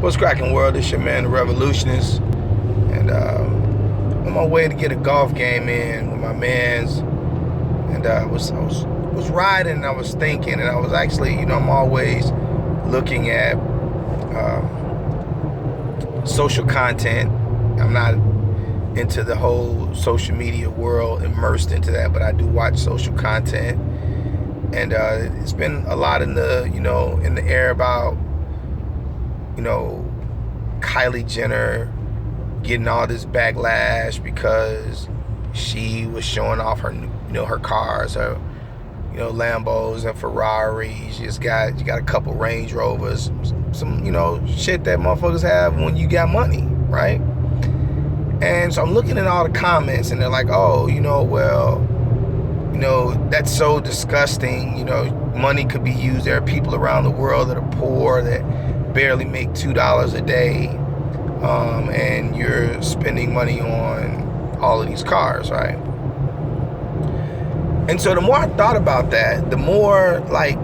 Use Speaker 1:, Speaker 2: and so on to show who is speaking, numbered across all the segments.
Speaker 1: What's cracking, world? It's your man, the Revolutionist, and on my way to get a golf game in with my mans. And I was riding, and I was thinking, and I was actually, I'm always looking at social content. I'm not into the whole social media world, immersed into that, but I do watch social content, and it's been a lot in the in the air about Kylie Jenner getting all this backlash because she was showing off her her cars, her Lambos and Ferraris. You got a couple Range Rovers, some shit that motherfuckers have when you got money, right? And so I'm looking at all the comments, and they're like, oh, that's so disgusting. Money could be used. There are people around the world that are poor that barely make $2 a day, and you're spending money on all of these cars, right? And so the more I thought about that, the more, like,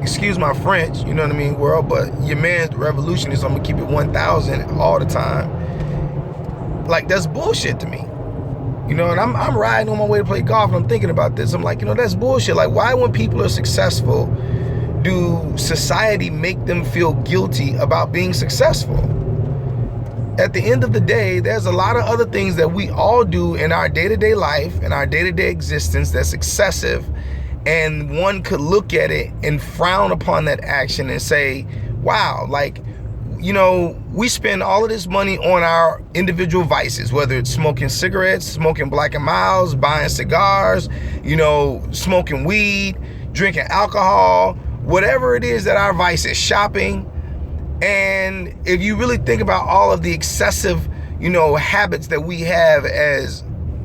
Speaker 1: excuse my French, you know what I mean, world, but your man's the Revolutionist, so I'm gonna keep it 1,000 all the time. Like, that's bullshit to me. And I'm riding on my way to play golf, and I'm thinking about this. I'm like, that's bullshit. Like, why, when people are successful, do society make them feel guilty about being successful? At the end of the day, there's a lot of other things that we all do in our day-to-day life, in our day-to-day existence, that's excessive, and one could look at it and frown upon that action and say, wow, like, we spend all of this money on our individual vices, whether it's smoking cigarettes, smoking Black and Milds, buying cigars, smoking weed, drinking alcohol, whatever it is that our vice is, shopping. And if you really think about all of the excessive, habits that we have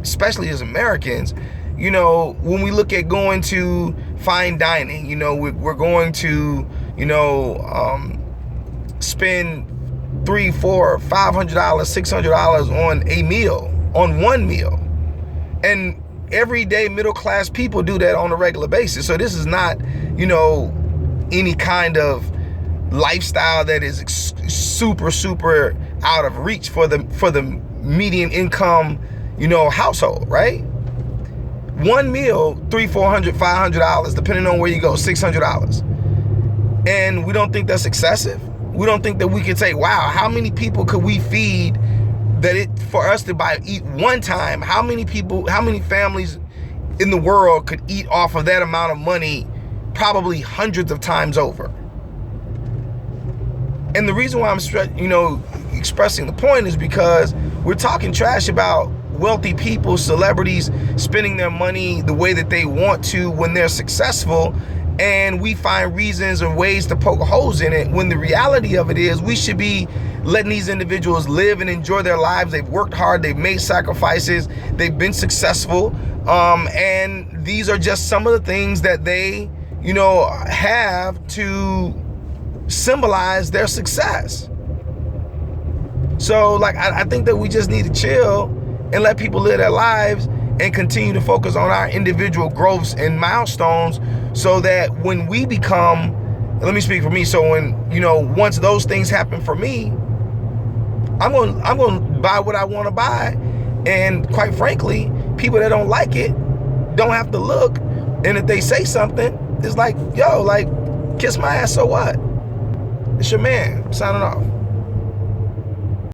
Speaker 1: especially as Americans, when we look at going to fine dining, we're going to, spend $300, $400, $500, $600 on a meal, on one meal. And everyday middle class people do that on a regular basis. So this is not, any kind of lifestyle that is super out of reach for the median income, household, right? One meal, $300, $400, $500, depending on where you go, $600. And we don't think that's excessive. We don't think that we can say, wow, how many people could we feed for us to eat one time? How many families in the world could eat off of that amount of money, probably hundreds of times over? And the reason why I'm expressing the point is because we're talking trash about wealthy people, celebrities, spending their money the way that they want to when they're successful, and we find reasons and ways to poke holes in it, when the reality of it is we should be letting these individuals live and enjoy their lives. They've worked hard, they've made sacrifices, they've been successful, and these are just some of the things that they have to symbolize their success. So, like, I think that we just need to chill and let people live their lives and continue to focus on our individual growths and milestones, so that when we become, let me speak for me, so when, once those things happen for me, I'm going to buy what I want to buy. And quite frankly, people that don't like it don't have to look. And if they say something, it's like, yo, like, kiss my ass, so what? It's your man, signing off.